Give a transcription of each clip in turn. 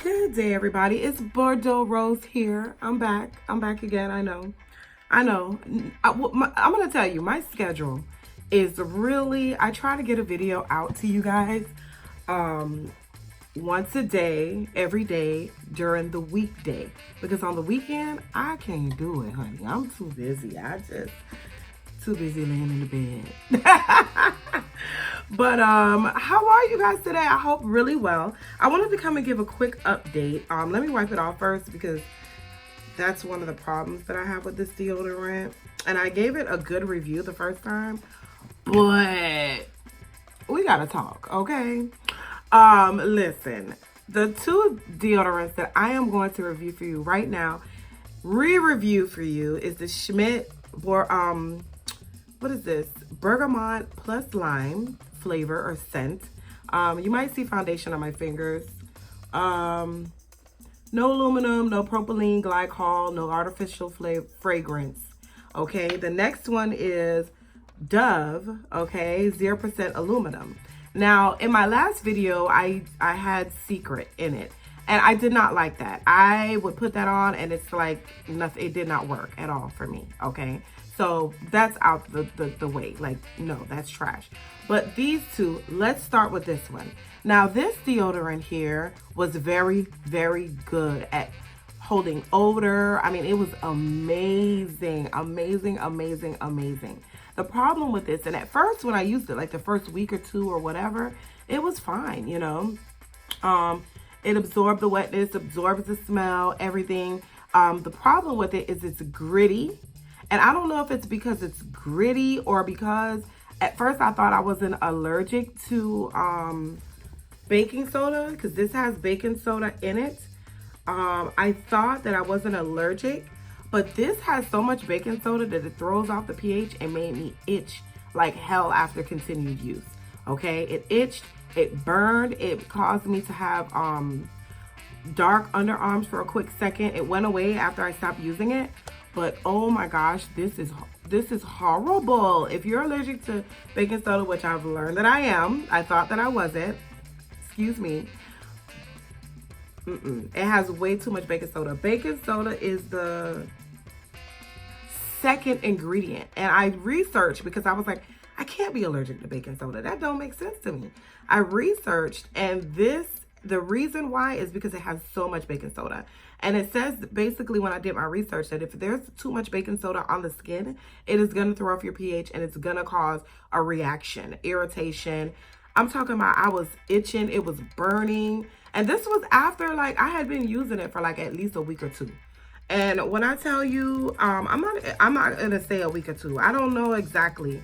Good day, everybody. It's Bordeaux Rose here. I'm back. I'm back again. I know. I'm going to tell you, my schedule is really, I try to get a video out to you guys once a day, every day during the weekday. Because on the weekend, I can't do it, honey. I'm too busy. Too busy laying in the bed. But how are you guys today? I hope really well. I wanted to come and give a quick update. Let me wipe it off first because that's one of the problems that I have with this deodorant. And I gave it a good review the first time, but we gotta talk, okay? Listen, the two deodorants that I am going to review for you right now, re-review for you, is the SCHMIDT, what is this? Bergamot plus lime flavor or scent. You might see foundation on my fingers. No aluminum, no propylene glycol, no artificial fragrance. Okay, the next one is Dove, okay, 0% aluminum. Now, in my last video, I had Secret in it, and I did not like that. I would put that on, and it's like nothing. It did not work at all for me, okay? So that's out the way. Like, no, that's trash. But these two, let's start with this one. Now, this deodorant here was very, very good at holding odor. I mean, it was amazing, amazing, amazing, amazing. The problem with this, and at first when I used it, like the first week or two or whatever, it was fine, you know. It absorbed the wetness, absorbs the smell, everything. The problem with it is it's gritty. And I don't know if it's because it's gritty or because at first I thought I wasn't allergic to baking soda, because this has baking soda in it. I thought that I wasn't allergic, but this has so much baking soda that it throws off the pH and made me itch like hell after continued use. Okay, it itched, it burned, it caused me to have dark underarms for a quick second. It went away after I stopped using it. But oh my gosh, this is horrible. If you're allergic to baking soda, which I've learned that I am, I thought that I wasn't. Excuse me. It has way too much baking soda. Baking soda is the second ingredient. And I researched because I was like, I can't be allergic to baking soda. That don't make sense to me. I researched, and the reason why is because it has so much baking soda. And it says basically when I did my research that if there's too much baking soda on the skin, it is going to throw off your pH and it's going to cause a reaction, irritation. I'm talking about I was itching, it was burning. And this was after like I had been using it for like at least a week or two. And when I tell you, I'm not going to say a week or two. I don't know exactly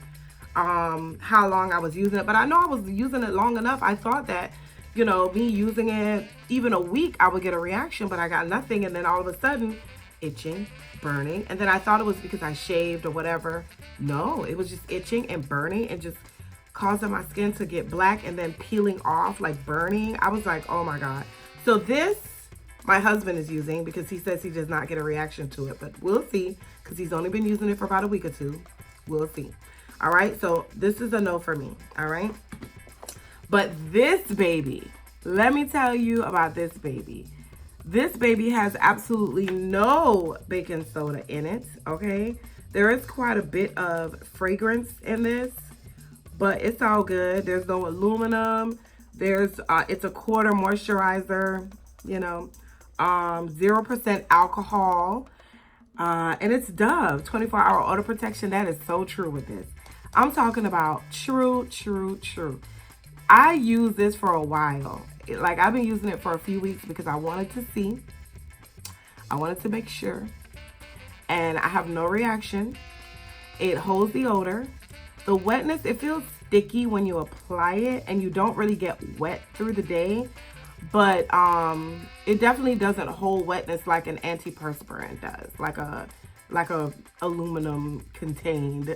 how long I was using it, but I know I was using it long enough. I thought that, you know, me using it even a week, I would get a reaction, but I got nothing. And then all of a sudden, itching, burning. And then I thought it was because I shaved or whatever. No, it was just itching and burning and just causing my skin to get black and then peeling off, like burning. I was like, oh my God. So this, my husband is using because he says he does not get a reaction to it, but we'll see because he's only been using it for about a week or two. We'll see. All right. So this is a no for me. All right. But this baby, let me tell you about this baby. This baby has absolutely no baking soda in it, okay? There is quite a bit of fragrance in this, but it's all good. There's no aluminum. It's a quarter moisturizer, you know, 0% alcohol, and it's Dove, 24-hour odor protection. That is so true with this. I'm talking about true. I used this for a while. Like, I've been using it for a few weeks because I wanted to see. I wanted to make sure. And I have no reaction. It holds the odor. The wetness, it feels sticky when you apply it and you don't really get wet through the day. But it definitely doesn't hold wetness like an antiperspirant does. Like a aluminum contained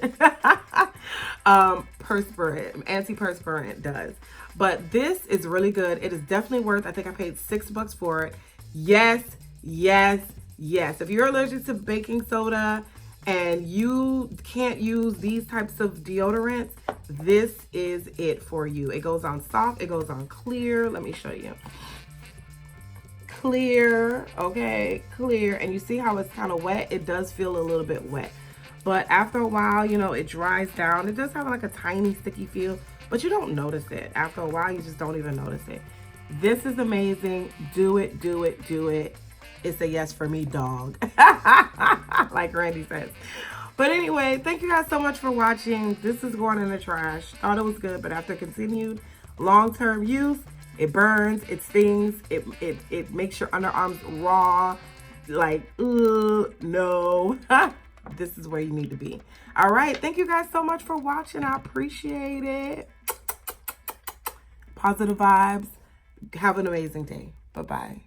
antiperspirant does. But this is really good. It is definitely worth, I think I paid $6 for it. Yes. If you're allergic to baking soda and you can't use these types of deodorants, this is it for you. It goes on soft, it goes on clear. Let me show you. clear, okay, clear. And you see how it's kind of wet? It does feel a little bit wet. But after a while, you know, it dries down. It does have like a tiny sticky feel, but you don't notice it. After a while, you just don't even notice it. This is amazing. Do it, do it, do it. It's a yes for me, dog. Like Randy says. But anyway, thank you guys so much for watching. This is going in the trash. Thought it was good, but after continued long-term use, it burns, it stings, it makes your underarms raw. Like, no. This is where you need to be. All right, thank you guys so much for watching. I appreciate it. Positive vibes. Have an amazing day. Bye-bye.